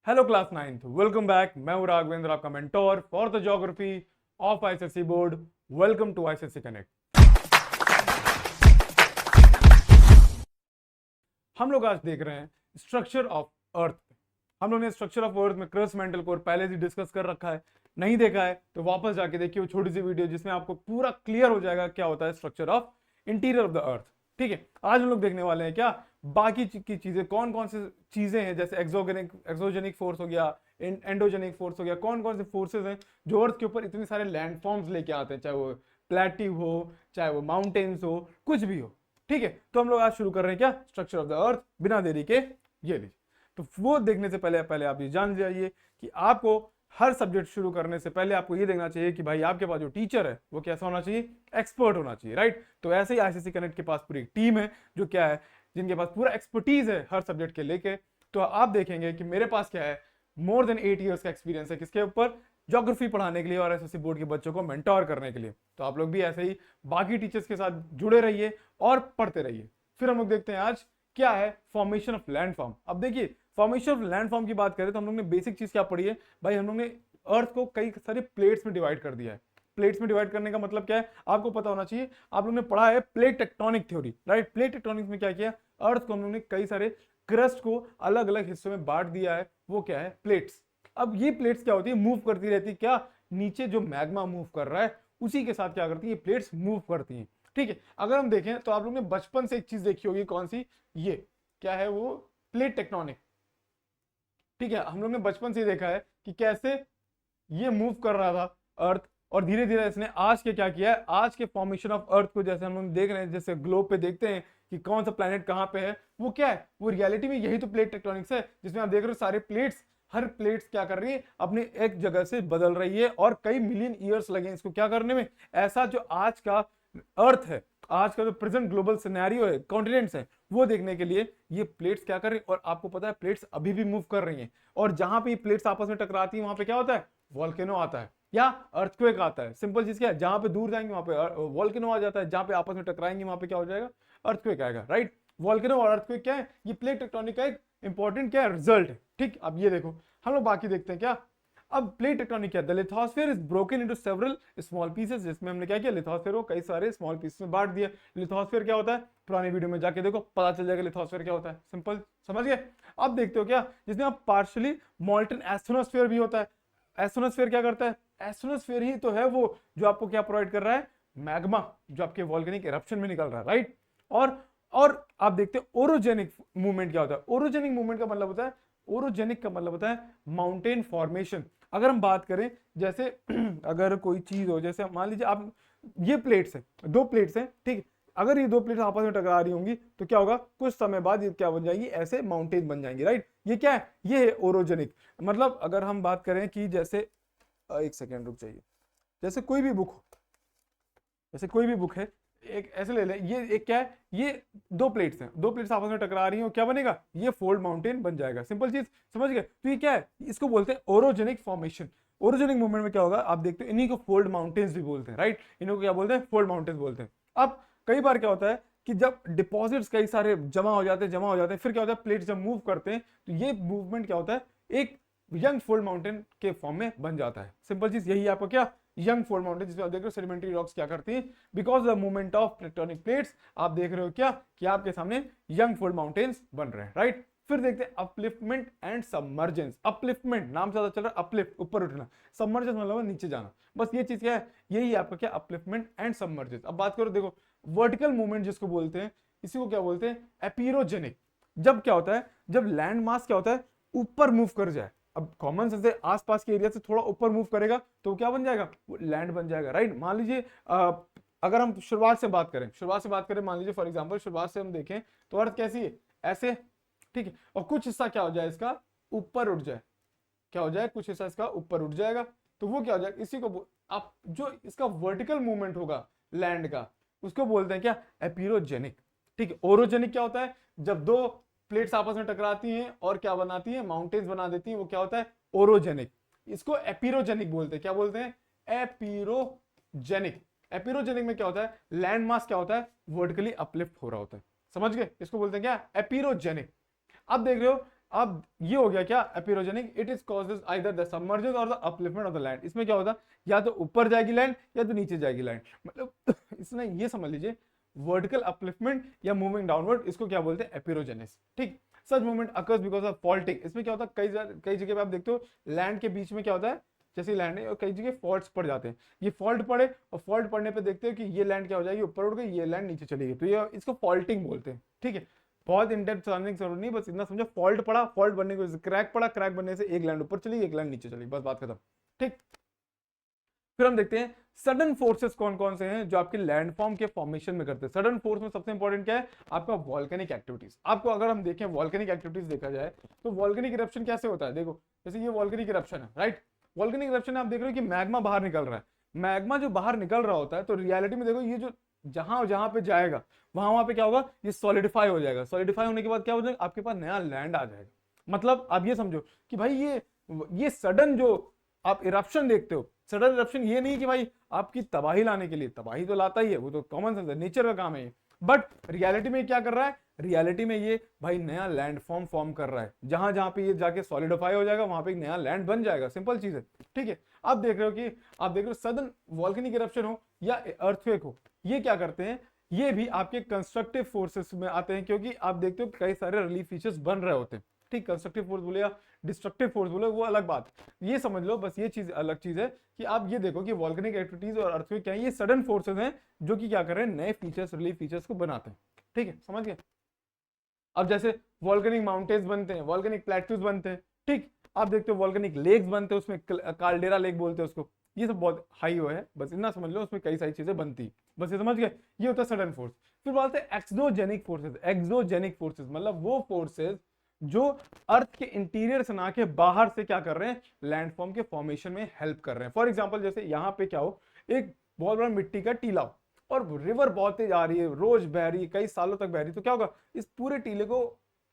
Hello class 9th, welcome back. मैं हूं राघवेंद्र, आपका mentor for the geography of ICSE board. Welcome to ICSE connect. हम लोग आज देख रहे हैं स्ट्रक्चर ऑफ अर्थ। हम लोग ने स्ट्रक्चर ऑफ अर्थ में क्रस्ट मेंटल कोर पहले ही डिस्कस कर रखा है। नहीं देखा है तो वापस जाके देखिए वो छोटी सी वीडियो, जिसमें आपको पूरा क्लियर हो जाएगा क्या होता है structure of interior of the earth. ठीक है, आज हम लोग देखने वाले हैं क्या बाकी की चीजें, कौन कौन सी चीजें हैं, जैसे एक्सोजेनिक फोर्स हो गया, एंडोजेनिक फोर्स हो गया, कौन कौन से फोर्सेस हैं जो अर्थ के ऊपर इतने सारे लैंडफॉर्म्स लेके आते हैं, चाहे वो प्लेट्यू हो, चाहे वो माउंटेन्स हो, कुछ भी हो। ठीक है, तो हम लोग आज शुरू कर रहे हैं क्या स्ट्रक्चर ऑफ द अर्थ बिना देरी के। ये लीजिए, तो वो देखने से पहले आप ये जान जाइए कि आपको हर सब्जेक्ट शुरू करने से पहले आपको ये देखना चाहिए कि भाई आपके पास जो टीचर है वो कैसा होना चाहिए, एक्सपर्ट होना चाहिए, राइट। तो ऐसे ही आईसीएसई कनेक्ट के पास पूरी टीम है जो क्या है, जिनके पास पूरा एक्सपर्टीज है हर सब्जेक्ट के लेके। तो आप देखेंगे कि मेरे पास क्या है, मोर देन 8 ईयर्स का एक्सपीरियंस है किसके ऊपर, ज्योग्राफी पढ़ाने के लिए और एसएससी बोर्ड के बच्चों को मेंटोर करने के लिए। तो आप लोग भी ऐसे ही बाकी टीचर्स के साथ जुड़े रहिए और पढ़ते रहिए। फिर हम लोग देखते हैं आज क्या है फॉर्मेशन ऑफ लैंडफॉर्म। अब देखिए, फॉर्मेशन ऑफ लैंडफॉर्म की बात करें तो हम लोग ने बेसिक चीज क्या पढ़ी है भाई, हम लोग ने अर्थ को कई सारे प्लेट्स में डिवाइड कर दिया है। प्लेट्स में डिवाइड करने का मतलब क्या है आपको पता होना चाहिए। आप लोगों ने पढ़ा है plate tectonic theory, right. Plate tectonics में क्या किया, अर्थ को हम लोगों ने कई सारे क्रस्ट को अलग अलग हिस्सों में बांट दिया है, वो क्या है प्लेट्स। अब ये प्लेट्स क्या होती है, मूव करती रहती है, क्या नीचे जो मैग्मा मूव कर रहा है उसी के साथ क्या करती है, ये प्लेट्स मूव करती हैं। ठीक है, अगर हम देखें तो आप लोगों ने बचपन से एक चीज देखी होगी, कौन सी, ये क्या है, वो प्लेट टेक्टोनिक। ठीक है, हम लोग ने बचपन से देखा है कि कैसे ये मूव कर रहा था अर्थ, और धीरे धीरे इसने आज के क्या किया है, आज के फॉर्मेशन ऑफ अर्थ को जैसे हम लोग देख रहे हैं, जैसे ग्लोब पे देखते हैं कि कौन सा प्लेनेट कहां पे है, वो क्या है, वो रियलिटी में यही तो प्लेट टेक्टोनिक्स है, जिसमें आप देख रहे हो सारे प्लेट्स, हर प्लेट्स क्या कर रही है, अपनी एक जगह से बदल रही है, और कई मिलियन ईयर्स लगे इसको क्या करने में। ऐसा जो आज का अर्थ है, आज का जो प्रेजेंट ग्लोबल सिनेरियो है, कॉन्टिनेंट्स है, वो देखने के लिए ये प्लेट्स क्या कर रही है। और आपको पता है प्लेट्स अभी भी मूव कर रही हैं, और जहां पे प्लेट्स आपस में टकराती है वहां पे क्या होता है, वॉल्केनो आता है या अर्थक्वेक आता है। सिंपल चीज क्या है, जहां पे दूर जाएंगे वहां पे वॉल्केनो आ जाता है, जहां पे आपस में टकराएंगे वहां पे क्या हो जाएगा, अर्थक्वेक आएगा, राइट। वॉल्केनो और अर्थक्वेक क्या है, ये प्लेट टेक्टोनिक का एक इंपॉर्टेंट क्या है, रिजल्ट है। ठीक, अब ये देखो हम लोग बाकी देखते हैं क्या। अब प्लेट टेक्टोनिक क्या है, the lithosphere is broken into several small pieces, जिसमें हमने क्या किया, लिथोस्फीयर को कई सारे स्मॉल पीसेस में बांट दिया। लिथोस्फीयर क्या होता है, पुरानी वीडियो में जाके देखो पता चल जाएगा लिथोस्फीयर क्या होता है, सिंपल, समझ गए। अब देखते हो क्या, जिसमें आप पार्शियली मॉल्टन एस्थेनोस्फीयर भी होता है। एस्थेनोस्फीयर क्या करता है, एस्थेनोस्फीयर ही तो है वो जो आपको क्या प्रोवाइड कर रहा है, मैग्मा, जो आपके वॉल्केनिक इरप्शन में निकल रहा है, राइट। और आप देखते हो ओरोजेनिक मूवमेंट क्या होता है। ओरोजेनिक मूवमेंट का मतलब होता है, ओरोजेनिक का मतलब होता है माउंटेन फॉर्मेशन। अगर हम बात करें जैसे अगर कोई चीज हो, जैसे मान लीजिए आप, ये प्लेट्स है, दो प्लेट्स हैं, ठीक है, अगर ये दो प्लेट्स आपस में टकरा रही होंगी तो क्या होगा, कुछ समय बाद ये क्या बन जाएगी, ऐसे माउंटेन बन जाएंगी, राइट। ये क्या है, ये है ओरोजेनिक। मतलब अगर हम बात करें कि जैसे एक सेकेंड रुक जाइए, जैसे कोई भी बुक हो, जैसे कोई भी बुक है, एक ऐसे ले लें, ये एक क्या है, ये दो प्लेट्स हैं, दो प्लेट्स आपस में टकरा रही हो, क्या बनेगा, ये फोल्ड माउंटेन बन जाएगा। सिंपल चीज, समझ गए। तो ये क्या है, इसको बोलते हैं ओरोजेनिक फॉर्मेशन। ओरोजेनिक मूवमेंट में क्या होगा, आप देखते हो इन्हीं को फोल्ड माउंटेन्स भी बोलते हैं, राइट। इन्हीं को क्या बोलते हैं, फोल्ड माउंटेन्स बोलते हैं। अब कई बार क्या होता है कि जब डिपॉजिट्स कई सारे जमा हो जाते हैं, फिर क्या होता है, प्लेट्स जब मूव करते हैं तो ये मूवमेंट क्या होता है, एक यंग फोल्ड माउंटेन के फॉर्म में बन जाता है। सिंपल चीज यही आपको क्या, यंग फोल्ड माउंटेन, जिसमें आप देख रहे हो सेडिमेंट्री रॉक्स क्या करती हैं, because the movement of tectonic plates, आप देख रहे हो क्या कि आपके सामने यंग फोल्ड माउंटेन्स बन रहे हैं, राइट। फिर देखते हैं अपलिफ्टमेंट एंड सबमर्जेंस। अपलिफ्टमेंट नाम से पता चल रहा है, अपलिफ्ट ऊपर उठना, सबमर्जेंस मतलब नीचे जाना, बस ये चीज क्या है, यही आपका क्या, अपलिफ्टमेंट एंड सबमर्जेंस। अब बात करो, देखो वर्टिकल मूवमेंट जिसको बोलते हैं, इसी को क्या बोलते हैं, एपीरोजेनिक। जब क्या होता है, जब लैंड मास क्या होता है, ऊपर मूव कर जाए। अब कॉमन सेंस से आसपास के एरिया से थोड़ा ऊपर मूव करेगा तो क्या बन जाएगा, वो लैंड बन जाएगा, राइट। मान लीजिए अगर हम शुरुआत से बात करें, मान लीजिए फॉर एग्जांपल शुरुआत से हम देखें तो अर्थ कैसी है, ऐसे, ठीक है, और कुछ हिस्सा क्या हो जाए इसका, ऊपर उठ जाए, क्या हो जाए, कुछ हिस्सा इसका ऊपर उठ जाएगा, तो वो क्या हो जाएगा, इसी को आप जो इसका वर्टिकल मूवमेंट होगा लैंड का, उसको बोलते हैं क्या, एपीरोजेनिक। ठीक है, ओरोजेनिक क्या होता है, जब दो प्लेट्स आपस में टकराती हैं और क्या बनाती हैं, माउंटेन्स बना देती हैं, वो क्या होता है, ओरोजेनिक। इसको एपीरोजेनिक बोलते हैं, क्या बोलते हैं, एपीरोजेनिक। एपीरोजेनिक में क्या होता है, लैंड मास क्या होता है, वर्टिकली अपलिफ्ट हो रहा होता है, समझ गए, इसको बोलते हैं क्या, एपीरोजेनिक। अब देख रहे हो अब ये हो गया क्या epeirogenic, it is causes either the submergence or the upliftment of the land. इसमें क्या होता है, या तो ऊपर जाएगी लैंड या तो नीचे जाएगी लैंड, मतलब इसमें ये समझ लीजिए वर्टिकल अपलिफ्टमेंट या मूविंग डाउनवर्ड, इसको क्या बोलते हैं एपिरोजेनिस। ठीक, such movement occurs because of faulting. इसमें क्या होता है कई जगह पे आप देखते हो लैंड के बीच में क्या होता है, जैसे लैंड है और कई जगह फॉल्ट्स पड़ जाते हैं, ये फॉल्ट पड़े और फॉल्ट पड़ने पे देखते हो कि ये लैंड क्या हो जाएगी ऊपर उड़ गई, ये लैंड नीचे चली गई, तो ये इसको फॉल्टिंग बोलते हैं। ठीक है, बहुत इंडेप्थ समझने की जरूरत नहीं, बस इतना समझो फॉल्ट पड़ा, फॉल्ट बनने की वजह से क्रैक पड़ा, क्रैक बनने से एक लैंड ऊपर चली एक लैंड नीचे चली, बस बात खत्म। ठीक, फिर हम देखते हैं सडन फोर्सेस कौन कौन से हैं जो आपके लैंडफॉर्म के फॉर्मेशन में करते हैं। सडन फोर्स में सबसे इंपॉर्टेंट क्या है आपका वॉल्केनिक एक्टिविटीज। आपको अगर हम देखें वॉल्केनिक एक्टिविटीज देखा जाए तो वॉल्केनिक इरप्शन कैसे होता है, देखो जैसे ये वॉल्केनिक इरप्शन है, राइट, वॉल्केनिक इरप्शन आप देख रहे हो कि मैग्मा बाहर निकल रहा है, मैग्मा जो बाहर निकल रहा होता है तो रियलिटी में देखो ये जो जहां जहां पे जाएगा वहां पे क्या होगा, ये सॉलिडिफाई हो जाएगा, सॉलिडिफाई होने के बाद क्या हो जाएगा आपके पास नया लैंड आ जाएगा। मतलब आप ये समझो कि भाई ये सडन जो आप इरप्शन देखते हो, सडन इरप्शन ये नहीं कि भाई आपकी तबाही लाने के लिए, तबाही तो लाता ही है, वो तो कॉमन सेंस है, नेचर का काम है, बट रियलिटी में क्या कर रहा है, रियलिटी में ये भाई नया लैंड फॉर्म कर रहा है, जहां जहां पे ये जाके सॉलिडिफाई हो जाएगा वहां पे एक नया लैंड बन जाएगा, सिंपल चीज है। ठीक है, आप देख रहे हो सडन वॉल्केनिक इरप्शन हो या अर्थक्वेक हो, ये क्या करते हैं, ये भी आपके कंस्ट्रक्टिव फोर्सेस में आते हैं, क्योंकि आप देखते हो कई सारे रिलीफ फीचर्स बन रहे होते हैं। ठीक, कंस्ट्रक्टिव फोर्स बोले या डिस्ट्रक्टिव फोर्स बोले वो अलग बात, ये समझ लो, बस ये चीज अलग चीज है कि आप ये देखो कि वॉल्केनिक एक्टिविटीज और अर्थक्वेक क्या है, ये सडन फोर्सेस हैं जो कि क्या कर रहे हैं नए फीचर्स रिलीफ फीचर्स को बनाते हैं। ठीक है, समझ गए। अब जैसे वॉल्केनिक माउंटेन्स बनते हैं, वॉल्केनिक प्लेट्यूज बनते हैं, ठीक, आप देखते हो वॉल्केनिक लेक्स बनते हैं, उसमें काल्डेरा लेक बोलते हैं उसको, ये सब बहुत हाई हो है, बस इतना समझ लो, उसमें कई सारी चीजें बनती है, बस ये समझ गए, ये होता है सडन फोर्स। फिर बोलते हैं एक्सोजेनिक फोर्सेस। एक्सोजेनिक फोर्सेस मतलब वो फोर्सेस जो अर्थ के इंटीरियर से ना के बाहर से क्या कर रहे हैं लैंडफॉर्म के फॉर्मेशन में हेल्प कर रहे हैं। फॉर एग्जांपल जैसे यहाँ पे क्या हो, एक बहुत बड़ा मिट्टी का टीला हो और रिवर बहुत तेज आ रही है, रोज बह रही है, कई सालों तक बह रही है, तो क्या होगा इस पूरे टीले को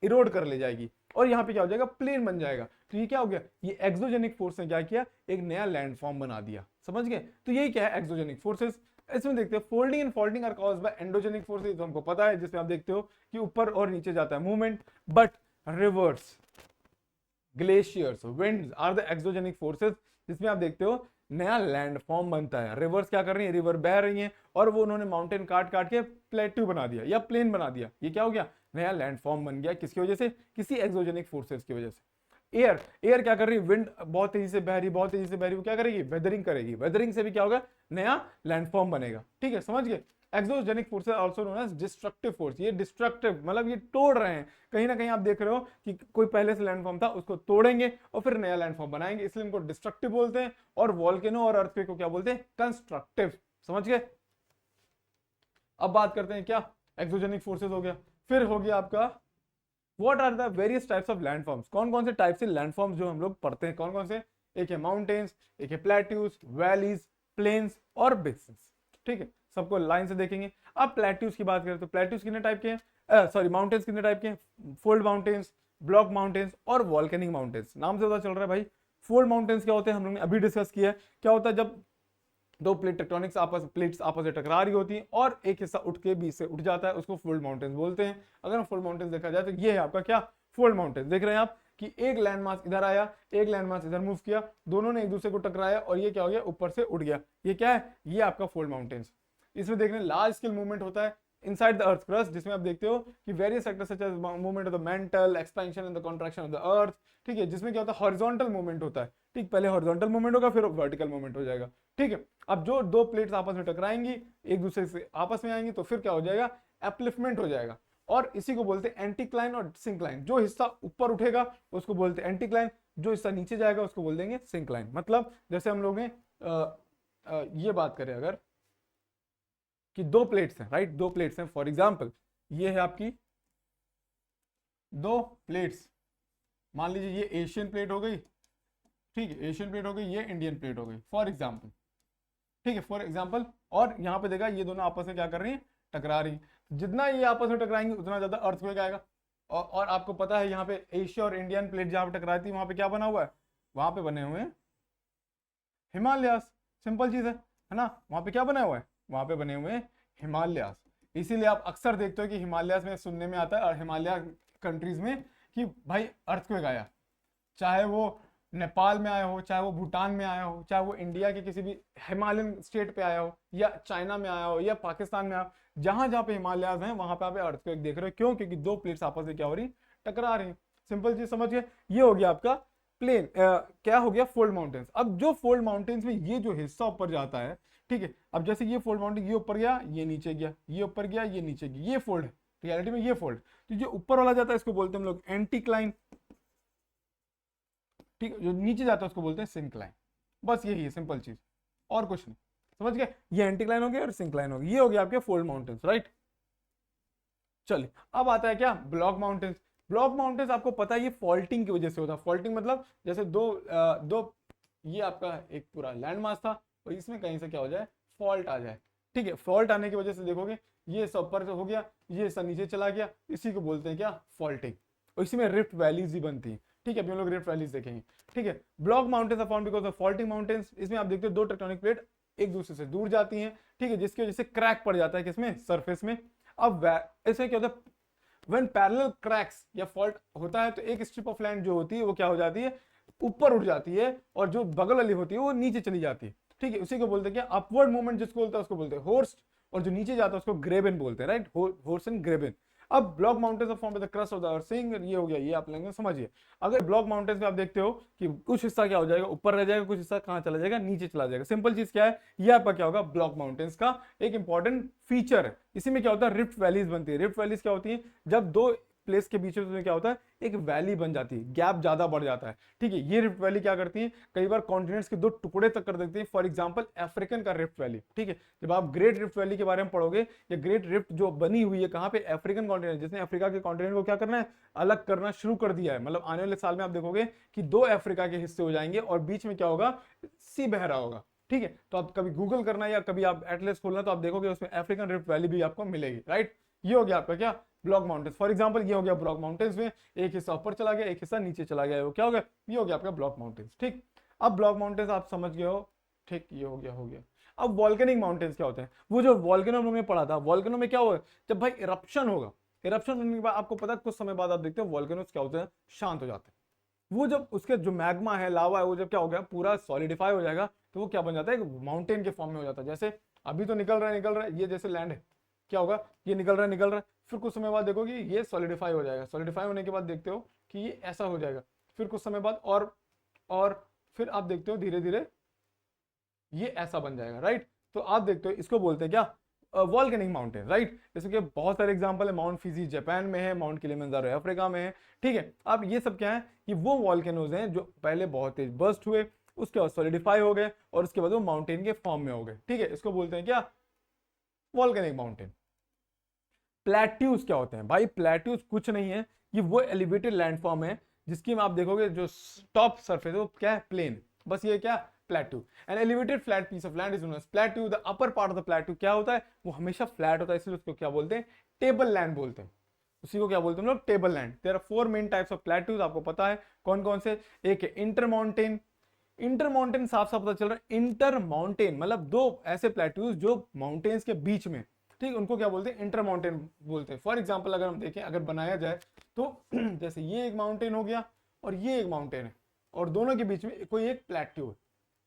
इरोड कर ले जाएगी और यहाँ पे क्या हो जाएगा प्लेन बन जाएगा। तो ये क्या हो गया, ये एक्सोजेनिक फोर्स ने क्या किया, एक नया लैंडफॉर्म बना दिया, समझ गए। तो यही क्या है एक्सोजेनिक फोर्सेस। इसमें देखते हैं folding and faulting are caused by endogenic forces, तो हमको पता है, जिसमें आप देखते हो कि ऊपर और नीचे जाता है movement, but rivers, glaciers, winds are the exogenic forces, जिसमें आप देखते हो नया लैंडफॉर्म बनता है। रिवर्स क्या कर रही है, रिवर बह रही है और वो उन्होंने माउंटेन काट काट के प्लेट्यू बना दिया या प्लेन बना दिया, ये क्या हो गया नया लैंडफॉर्म बन गया, किसकी वजह से, किसी एक्सोजेनिक फोर्सेस की वजह से। एयर क्या कर रही है, विंड बहुत तेजी से बह रही, बहुत तेजी से बह रही, वो क्या करेगी वेदरिंग करेगी, वेदरिंग से भी क्या होगा नया लैंडफॉर्म बनेगा। ठीक है, समझ गए। Exogenic forces also known as destructive force, ये डिस्ट्रक्टिव मतलब ये तोड़ रहे हैं, कहीं ना कहीं आप देख रहे हो कि कोई पहले से लैंडफॉर्म था उसको तोड़ेंगे और फिर नया लैंडफॉर्म बनाएंगे, इसलिए इनको डिस्ट्रक्टिव बोलते हैं। और वॉल्केनो और अर्थक्वेक को क्या बोलते हैं, कंस्ट्रक्टिव, समझ गए। अब बात करते हैं क्या, एक्सोजेनिक फोर्सेस हो गया, फिर हो गया आपका what are the various types of landforms, कौन कौन से टाइप से लैंडफॉर्म्स जो हम लोग पढ़ते हैं, कौन कौन से, एक है माउंटेन्स, एक है प्लेट्यूज, वैलीज, प्लेन्स और बेसिन्स। ठीक है, सबको लाइन से देखेंगे। अब प्लेट्यूज की बात करें तो प्लेट्यूज कितने टाइप के हैं, सॉरी माउंटेन्स कितने टाइप के हैं, फोल्ड माउंटेन्स, ब्लॉक माउंटेन्स और वॉल्केनिक माउंटेन्स। नाम से पता चल रहा है भाई फोल्ड माउंटेन्स क्या होते हैं, हम लोगों ने अभी डिस्कस किया है, क्या होता है जब दो प्लेट्स आपस में टकरा रही होती हैं और एक हिस्सा उठ के बीच से उठ जाता है, उसको फोल्ड माउंटेन्स बोलते हैं। अगर हम फोल्ड माउंटेन्स देखा जाए तो ये है आपका क्या फोल्ड माउंटेन्स, देख रहे हैं आप कि एक लैंड मास इधर आया, एक लैंड मास इधर मूव किया, दोनों ने एक दूसरे को टकराया और ये क्या हो गया ऊपर से उठ गया, ये क्या है, ये आपका फोल्ड माउंटेन्स। इसमें देखने लार्ज स्केल मूवमेंट होता है इनसाइड द अर्थ क्रस्ट, जिसमें आप देखते हो कि various sectors such as movement of the mantle expansion and the contraction of the earth. ठीक है, जिसमें क्या होता है हॉरिजॉन्टल मूवमेंट होता है, ठीक, पहले हॉरिजॉन्टल मूवमेंट होगा फिर वर्टिकल मूवमेंट हो जाएगा। ठीक है, अब जो दो प्लेट्स आपस में टकराएंगी एक दूसरे से आपस में आएंगी तो फिर क्या हो जाएगा अपलिफ्टमेंट हो जाएगा, और इसी को बोलते हैं एंटीक्लाइन और सिंक्लाइन। जो हिस्सा ऊपर उठेगा उसको बोलते हैं एंटीक्लाइन, जो हिस्सा नीचे जाएगा उसको बोल देंगे सिंक्लाइन। मतलब जैसे हम लोग ने ये बात करें अगर कि दो प्लेट्स हैं, राइट, दो प्लेट्स हैं, फॉर एग्जांपल ये है आपकी दो प्लेट्स, मान लीजिए ये एशियन प्लेट हो गई, ठीक है, एशियन प्लेट हो गई, ये इंडियन प्लेट हो गई फॉर एग्जांपल, ठीक है, फॉर एग्जांपल। और यहाँ पे देखा ये दोनों आपस में क्या कर रही हैं, टकरा रही हैं। जितना ये आपस में टकराएंगे उतना ज्यादा अर्थक्वेक आएगा। और आपको पता है यहाँ पे एशिया और इंडियन प्लेट जहाँ पे टकराती है वहां पे क्या बना हुआ है, वहां पे बने हुए हैं हिमालयास, सिंपल चीज है ना, वहां पे क्या बना हुआ है, वहां पे बने हुए हैं हिमालयास। इसीलिए आप अक्सर देखते हो कि हिमालयास में सुनने में आता है और हिमालय कंट्रीज में कि भाई अर्थक्वेक आया, चाहे वो नेपाल में आया हो, चाहे वो भूटान में आया हो, चाहे वो इंडिया के किसी भी हिमालयन स्टेट पे आया हो, या चाइना में आया हो, या पाकिस्तान में आया हो, जहां जहां पे हिमालयाज हैं वहां पे आप अर्थक्वेक देख रहे हो। क्यों? क्योंकि दो प्लेट्स आपस में क्या हो रही, टकरा रही। सिंपल चीज समझ गए। ये हो गया आपका प्लेन, क्या हो गया, फोल्ड माउंटेन्स। अब जो फोल्ड माउंटेन्स में ये जो हिस्सा ऊपर जाता है, ठीक है, अब जैसे ये फोल्ड माउंटेन, ये ऊपर गया, ये नीचे गया, ये ऊपर गया, ये नीचे गया, ये फोल्ड है रियलिटी में, ये फोल्ड। तो जो ऊपर वाला जाता है इसको बोलते हैं हम लोग एंटीक्लाइन, ठीक है, जो नीचे जाता है उसको बोलते हैं सिंक्लाइन। बस यही है सिंपल चीज, और कुछ नहीं। समझ गए? ये एंटीक्लाइन हो गया और सिंक्लाइन हो गया। ये हो गया आपके फोल्ड माउंटेन्स, राइट। चलिए अब आता है क्या, ब्लॉक माउंटेन्स। ब्लॉक माउंटेन्स आपको पता है ये फॉल्टिंग की वजह से होता है। फॉल्टिंग मतलब जैसे दो ये आपका एक पूरा लैंड मास था और इसमें कहीं से क्या हो जाए, फॉल्ट आ जाए, ठीक है। फॉल्ट आने की वजह से देखोगे ये सब ऊपर हो गया, ये सब नीचे चला गया, इसी को बोलते हैं क्या, फॉल्टिंग। और इसी में रिफ्ट वैलीज भी बनती है, ठीक है, अभी हम लोग रिफ्ट वैलीज देखेंगे, ठीक है। Block mountains are found because of faulting mountains. इसमें आप देखते हो दो टेक्टोनिक प्लेट एक दूसरे से दूर जाती हैं, ठीक है, जिसकी वजह से क्रैक पड़ जाता है किसमें, सरफेस में। अब इसमें क्या होता है, व्हेन पैरेलल क्रैक्स या फॉल्ट होता है तो एक स्ट्रिप ऑफ लैंड जो होती है वो क्या हो जाती है, ऊपर उठ जाती है, और जो बगल वाली होती है वो नीचे चली जाती है, ठीक है। उसी को बोलते हैं क्या, अपवर्ड मूवमेंट जिसको बोलते हैं उसको बोलते हैं होर्स्ट, और जो नीचे जाता है उसको ग्रेबन बोलते हैं, राइट, होर्स एंड ग्रेबन। अब block mountains are formed by the crust of the earth sing, ये हो गया, ये आप लोग समझिए। अगर ब्लॉक माउंटेन्स में आप देखते हो कि कुछ हिस्सा क्या हो जाएगा, ऊपर रह जाएगा, कुछ हिस्सा कहां चला जाएगा, नीचे चला जाएगा। सिंपल चीज क्या है, ये आपका क्या होगा, ब्लॉक माउंटेन्स का एक इंपॉर्टेंट फीचर है। इसी में क्या होता है, रिफ्ट वैलीज बनती है। रिफ्ट वैलीज क्या होती है, जब दो प्लेस के बीच में क्या होता है, एक वैली बन जाती है, गैप ज्यादा बढ़ जाता है, ठीक है। ये रिफ्ट वैली क्या करती है, कई बार कॉन्टिनेंट्स के दो टुकड़े तक कर देती है। फॉर एग्जांपल अफ्रीकन का रिफ्ट वैली, ठीक है, जब आप ग्रेट रिफ्ट वैली के बारे में पढ़ोगे, या ग्रेट रिफ्ट जो बनी हुई है कहां पे, अफ्रीकन कॉन्टिनेंट, जिसने अफ्रीका के कॉन्टिनेंट को क्या करना है, अलग करना शुरू कर दिया है। मतलब आने वाले साल में आप देखोगे कि दो अफ्रीका के हिस्से हो जाएंगे और बीच में क्या होगा, सी बह रहा होगा, ठीक है। तो आप कभी गूगल करना या कभी आप एटलस खोलना तो आप देखोगे उसमें अफ्रीकन रिफ्ट वैली भी आपको मिलेगी, राइट। ये हो गया आपका क्या, ब्लॉक माउंटेन्स। फॉर एग्जांपल ये हो गया ब्लॉक माउंटेन्स में एक हिस्सा ऊपर चला गया, एक हिस्सा नीचे चला गया, वो क्या हो गया, ये हो गया आपका ब्लॉक माउंटेन्स, ठीक। अब ब्लॉक माउंटेन्स आप समझ गए हो, ठीक, ये हो गया। अब वॉल्केनिक माउंटेन्स क्या होते हैं, वो जो वॉल्केनो में पढ़ा था, वॉल्केनो में क्या होगा, जब भाई इरप्शन होगा, इरप्शन होने के बाद आपको पता है कुछ समय बाद आप देखते हो वॉल्केनोस क्या होते हैं, शांत हो जाते हैं। वो जब उसके जो मैग्मा है, लावा है, वो जब क्या हो गया, पूरा सॉलिडिफाई हो जाएगा, तो वो क्या बन जाता है, एक माउंटेन के फॉर्म में हो जाता है। जैसे अभी तो निकल रहा है, ये जैसे लैंड है, क्या होगा, ये निकल रहा है, फिर कुछ समय बाद देखोगे ये सॉलिडिफाई हो जाएगा। सॉलिडिफाई होने के बाद देखते हो कि ये ऐसा हो जाएगा, फिर कुछ समय बाद और फिर आप देखते हो धीरे धीरे ये ऐसा बन जाएगा, राइट। तो आप देखते हो इसको बोलते हैं क्या, वॉल्केनिक माउंटेन, राइट। इसके बहुत सारे एग्जांपल है, माउंट फिजी जापान में है, माउंट किलिमंजारो अफ्रीका में है, ठीक है। अब ये सब क्या है, ये वो वॉल्केनोज हैं जो पहले बहुत तेज बर्स्ट हुए, उसके बाद सॉलिडिफाई हो गए और उसके बाद वो माउंटेन के फॉर्म में हो गए, ठीक है। इसको बोलते हैं क्या, वॉल्केनिक माउंटेन। प्लेट्यूज क्या होते हैं भाई, प्लेट्यूज कुछ नहीं है, ये वो एलिवेटेड लैंडफॉर्म है जिसकी में आप देखोगे जो टॉप सरफेस है वो क्या है, प्लेन। बस ये क्या, plateau. An elevated flat piece of land is known as plateau. The upper part of the plateau क्या होता है, वो हमेशा फ्लैट होता है, इसलिए उसको क्या बोलते हैं, टेबल लैंड बोलते हैं। उसी को क्या बोलते हैं हम लोग, table land. There are 4 main types of plateaus, आपको पता है कौन कौन से। एक है इंटर माउंटेन, इंटर माउंटेन साफ साफ पता चल रहा है, इंटर माउंटेन मतलब दो ऐसे प्लेट्यूज जो माउंटेन्स के बीच में, ठीक, उनको क्या बोलते हैं, इंटर माउंटेन बोलते हैं। फॉर एग्जांपल अगर हम देखें, अगर बनाया जाए तो जैसे ये एक माउंटेन हो गया और ये एक माउंटेन है और दोनों के बीच में कोई एक प्लेट्यू है,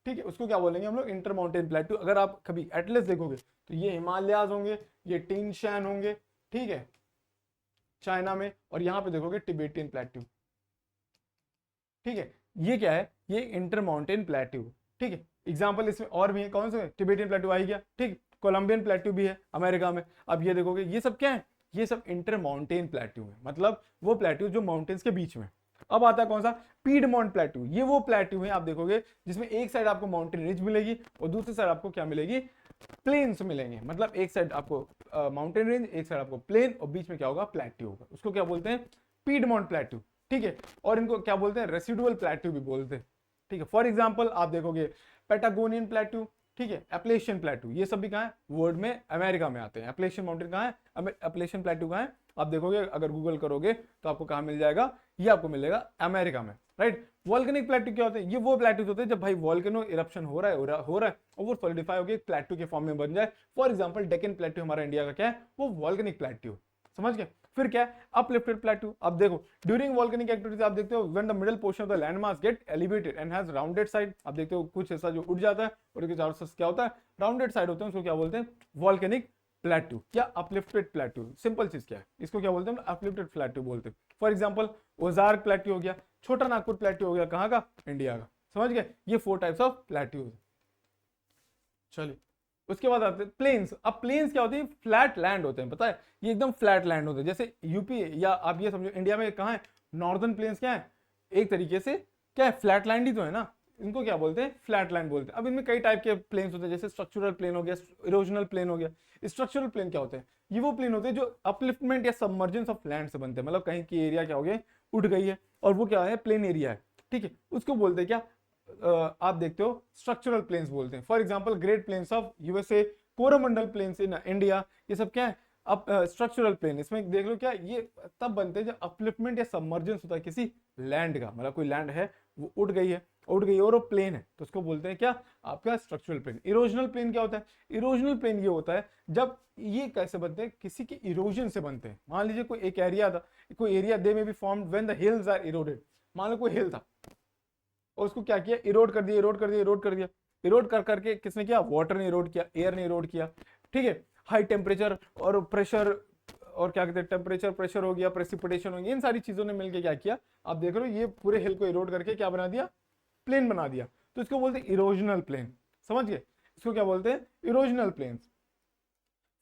ठीक है, उसको क्या बोलेंगे हम लोग, इंटर माउंटेन प्लेट्यू। अगर आप कभी एटलस देखोगे तो ये हिमालयाज होंगे, ये टिन शैन होंगे, ठीक है, चाइना में, और यहां पे देखोगे टिबेटियन प्लेट्यू, ठीक है। ये क्या है, ये इंटर माउंटेन प्लेट्यू, ठीक है। एग्जांपल इसमें और भी है, कौन से, टिबेटियन प्लेट्यू आ गया, ठीक, कोलंबियन प्लेट्यू भी है अमेरिका में। अब ये देखोगे ये सब क्या है, ये सब इंटर माउंटेन प्लेट्यू है, मतलब वो प्लेट्यू जो माउंटेन्स के बीच में। अब आता है कौन सा, पीडमोंट प्लेट्यू। ये वो प्लेट्यू है आप देखोगे जिसमें एक साइड आपको माउंटेन रिज मिलेगी और दूसरी साइड आपको क्या मिलेगी, प्लेन्स मिलेंगे। मतलब एक साइड आपको माउंटेन रेंज, एक साइड आपको प्लेन, और बीच में क्या होगा, प्लेट्यू होगा। उसको क्या बोलते हैं, पीडमोंट प्लेट्यू, ठीक है। और इनको क्या बोलते हैं, रेसिडुअल प्लेट्यू भी बोलते हैं, ठीक है। फॉर एग्जांपल आप देखोगे पैटागोनियन प्लेट्यू, ठीक है, एप्लेशियन प्लेट्यू, ये सब भी कहाँ है, वर्ल्ड में अमेरिका में आते हैं। एप्लेशियन माउंटेन कहाँ है, एप्लेशियन प्लेट्यू कहाँ है, आप देखोगे अगर गूगल करोगे तो आपको कहाँ मिल जाएगा, ये आपको मिलेगा अमेरिका में, राइट। वॉल्केनिक प्लेट्यू क्या होते हैं, ये वो प्लेट्यूज होते हैं जब भाई वॉल्केनो इरप्शन हो रहा है और वो सॉलिडिफाई होकर एक प्लेट्यू के फॉर्म में बन जाए। फॉर एग्जांपल डेक्कन प्लेट्यू हमारा इंडिया का क्या है, वो वॉल्केनिक प्लेट्यू, समझ गए। फिर क्या है अपलिफ्टेड प्लेट्यू। अब देखो ड्यूरिंग वोल्केनिक एक्टिविटीज आप देखते हो when the middle portion of the land mass get elevated and has rounded side. आप देखते हो कुछ ऐसा जो उठ जाता है और उसके चारों तरफ क्या होता है राउंडेड साइड होते हैं, उसको क्या बोलते हैं वोल्केनिक प्लेट्यू या अपलिफ्टेड प्लेट्यू। सिंपल चीज क्या है, इसको क्या बोलते हैं अपलिफ्टेड प्लेट्यू बोलते हैं। फॉर एग्जांपल ओजार्क प्लेट्यू हो गया, छोटा नागपुर प्लेट्यू हो गया, कहाँ का इंडिया का। समझ गए, ये 4 टाइप्स ऑफ प्लेट्यूज। चलिए उसके बाद आते हैं प्लेन्स। अब प्लेन्स क्या होते हैं फ्लैट लैंड होते हैं, पता है ये एकदम फ्लैट लैंड होते हैं। जैसे यूपी या आप ये समझो इंडिया में कहाँ है नॉर्दर्न प्लेन्स क्या है एक तरीके से क्या है फ्लैट लैंड ही तो है ना, इनको क्या बोलते हैं फ्लैट लैंड बोलते हैं। अब इनमें कई टाइप के प्लेन्स होते हैं, जैसे स्ट्रक्चरल प्लेन हो गया, इरोजनल प्लेन हो गया। स्ट्रक्चरल प्लेन क्या होते हैं, ये वो प्लेन होते हैं जो अपलिफ्टमेंट या सबमर्जेंस ऑफ लैंड से बनते हैं, मतलब कहीं की एरिया क्या हो गया उठ गई है और वो क्या है प्लेन एरिया है, ठीक है, उसको बोलते हैं क्या आप देखते हो स्ट्रक्चरल प्लेन्स बोलते हैं। For example great plains of USA, Coromandel plains in India, ये सब क्या है अब स्ट्रक्चरल प्लेन। इसमें देख लो क्या ये तब बनते हैं जब अपलिफ्टमेंट या सबमर्जेंस होता है किसी लैंड का, मतलब कोई लैंड है वो उठ गई है और वो प्लेन है तो उसको बोलते हैं क्या आपका स्ट्रक्चरल प्लेन। इरोजनल प्लेन क्या होता है, इरोजनल प्लेन ये होता है जब ये कैसे बनते हैं किसी के इरोजन से बनते हैं। मान लीजिए कोई एक एरिया था, कोई area they may be formed when the hills are eroded. मान लो कोई हिल था और उसको क्या किया इरोड कर दिया, इरोड कर दिया, इरोड कर दिया, इरोड कर करके किसने किया वाटर ने इरोड किया, एयर ने इरोड किया, ठीक है। हाई टेम्परेचर और प्रेशर और क्या कहते हैं टेम्परेचर प्रेशर हो गया, प्रेसिपिटेशन हो गया, इन सारी चीजों ने मिलकर क्या किया आप देख रहे हो ये पूरे हिल को इरोड करके क्या बना दिया प्लेन बना दिया, तो इसको बोलते हैं इरोजनल प्लेन। समझ गए, इसको क्या बोलते हैं इरोजनल प्लेन्स।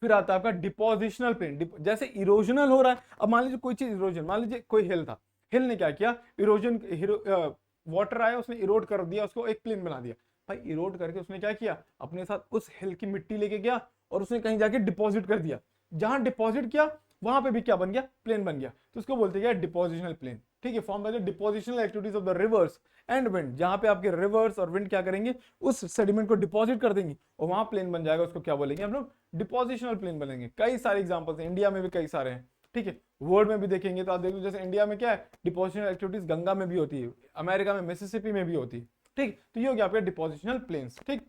फिर आता है आपका डिपोजिशनल प्लेन। जैसे इरोजनल हो रहा है, अब मान लीजिए कोई चीज इरोजन, मान लीजिए कोई हिल था, हिल ने क्या किया इरोजन वाटर आया उसने इरोड कर दिया, उसको एक प्लेन बना दिया। भाई इरोड करके उसने क्या किया अपने साथ उस हिल की मिट्टी लेके गया और उसने कहीं जाके डिपॉजिट कर दिया, जहां डिपॉजिट किया वहां पे भी क्या बन गया प्लेन बन गया, तो उसको बोलते हैं डिपोजिशनल प्लेन, ठीक है। Form by the depositional activities of the reverse and wind, जहां पे आपके रिवर्स और विंड क्या करेंगे उस सेडिमेंट को डिपॉजिट कर देंगे और वहां प्लेन बन जाएगा, उसको क्या बोलेंगे हम लोग डिपोजिशनल प्लेन बनेंगे। कई सारे एग्जांपल्स हैं, इंडिया में भी कई सारे हैं, ठीक है। वर्ल्ड में भी देखेंगे तो आप देखो जैसे इंडिया में क्या है डिपोजिशनल एक्टिविटीज गंगा में भी होती है, अमेरिका में मिसिसिपी में भी होती है, ठीक। तो ये हो गया आपके डिपोजिशनल प्लेन्स, ठीक।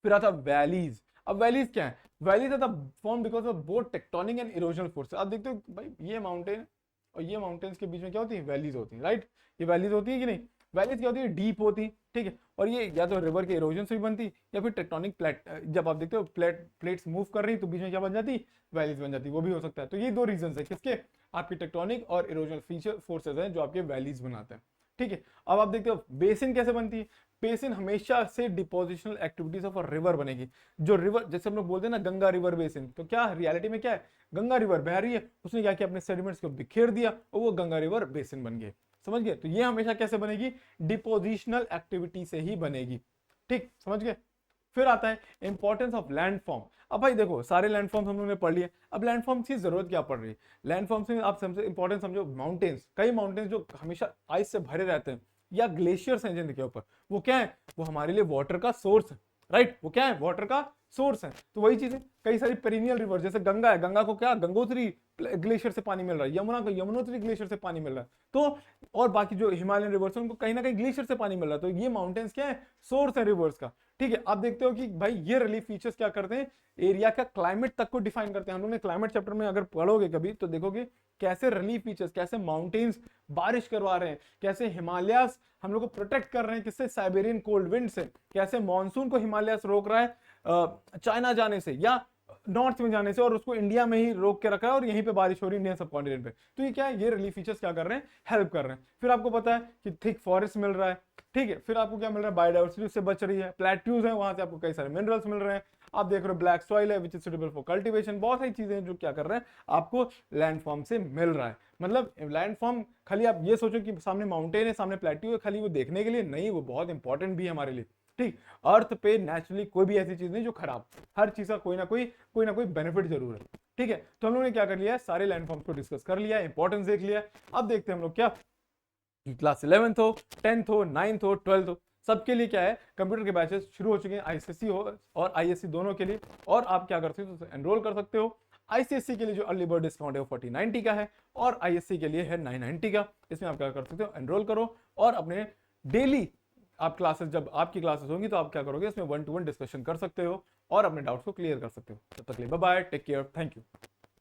फिर आता वैलीज। अब वैलीज क्या है, valleys are the form because of both tectonic and erosional force. आप देखते हो भाई ये माउंटेन और ये माउंटेन्स के बीच में क्या होती है वैलीज होती है, राइट। ये वैलीज होती है कि नहीं, वैलीज क्या होती है डीप होती है, ठीक है। और ये या तो रिवर के इरोजन से भी बनती या फिर टेक्टोनिक प्लेट, जब आप देखते हो प्लेट्स मूव कर रही तो बीच में क्या बन जाती वैलीज बन जाती, वो भी हो सकता है। तो ये दो रीजन है किसके आपकी टेक्टोनिक और इरोजनल फीचर फोर्सेज हैं जो आपके वैलीज बनाते हैं, ठीक है। अब आप देखते हो बेसिन कैसे बनती है, बेसिन हमेशा से depositional activities of a river बनेगी। जो रिवर जैसे हम लोग बोलते हैं ना गंगा रिवर बेसिन, तो क्या रियलिटी में क्या है गंगा रिवर बह रही है, उसने क्या किया अपने सेडिमेंट्स को बिखेर दिया और वो गंगा रिवर बेसिन बन गए। समझ गए, तो ये हमेशा कैसे बनेगी डिपोजिशनल एक्टिविटी से ही बनेगी, ठीक समझ गए। फिर आता है इंपॉर्टेंस ऑफ लैंडफॉर्म। अब भाई देखो सारे लैंडफॉर्म्स हम लोगों ने पढ़ लिए, अब लैंडफॉर्म्स की जरूरत क्या पड़ रही है, लैंडफॉर्म्स में आप सबसे इंपॉर्टेंट समझो माउंटेन्स, कई माउंटेन्स जो हमेशा आइस से भरे रहते हैं या ग्लेशियर्स हैं जिनके ऊपर, वो क्या है वो हमारे लिए वाटर का सोर्स है, राइट। वो क्या है वाटर का सोर्स है। तो वही चीज है कई सारी पेरिनियल रिवर जैसे गंगा है, गंगा को क्या गंगोत्री ग्लेशियर से पानी मिल रहा है, यमुना को यमुनोत्री ग्लेशियर से पानी मिल रहा है, तो और बाकी जो हिमालयन रिवर्स है उनको कहीं ना कहीं ग्लेशियर से पानी मिल रहा है। तो ये माउंटेन्स क्या है सोर्स है रिवर्स का, ठीक है। आप देखते हो कि भाई ये रिलीफ फीचर्स क्या करते हैं एरिया का क्लाइमेट तक को डिफाइन करते हैं। हम लोग ने क्लाइमेट चैप्टर में अगर पढ़ोगे कभी तो देखोगे कैसे रिलीफ फीचर्स, कैसे माउंटेन्स बारिश करवा रहे हैं, कैसे हिमालयास हम लोग को प्रोटेक्ट कर रहे हैं किससे साइबेरियन कोल्ड विंड से, कैसे मानसून को हिमालयास रोक रहा है चाइना जाने से या नॉर्थ में जाने से और उसको इंडिया में ही रोक के रखा है और यहीं पे बारिश हो रही है इंडियन सब कॉन्टिनेंट पे। तो ये क्या है ये रिलीफ फीचर्स क्या कर रहे हैं हेल्प कर रहे हैं। फिर आपको पता है कि थिक फॉरेस्ट मिल रहा है, ठीक है। फिर आपको क्या मिल रहा है बायोडाइवर्सिटी उससे बच रही है, प्लेट्यूज है वहां से आपको कई सारे मिनरल्स मिल रहे हैं। आप देख रहे हो ब्लैक सॉइल है which is suitable for cultivation, बहुत सारी चीजें जो क्या कर रहे हैं आपको लैंडफॉर्म से मिल रहा है। मतलब लैंडफॉर्म खाली आप ये सोचो कि सामने माउंटेन है सामने प्लेट्यू है खाली वो देखने के लिए नहीं, वो बहुत इंपॉर्टेंट भी है हमारे लिए, ठीक। अर्थ पे नेचुरली कोई भी ऐसी चीज नहीं जो खराब, हर चीज का कोई ना कोई बेनिफिट जरूर है, ठीक है। तो हम लोगों ने क्या कर लिया है सारे लैंडफॉर्म्स को डिस्कस कर लिया, इंपॉर्टेंस देख लिया। अब देखते हैं हम लोग क्या क्लास 11th हो 10th हो 9th हो 12th हो सबके लिए क्या है कंप्यूटर के बैचेस शुरू हो चुके हैं, आईसीएसई हो और आईएससी दोनों के लिए। और आप क्या कर सकते हो एनरोल कर सकते हो। आईसीएससी के लिए जो अर्ली बर्ड डिस्काउंट है वो 4090 का है और आईएससी के लिए है 990 का। इसमें आप क्या कर सकते हो एनरोल करो और अपने डेली आप क्लासेस जब आपकी क्लासेस होंगी तो आप क्या करोगे इसमें 1-to-1 डिस्कशन कर सकते हो और अपने डाउट्स को क्लियर कर सकते हो। तब तक के लिए bye bye, take care, thank you.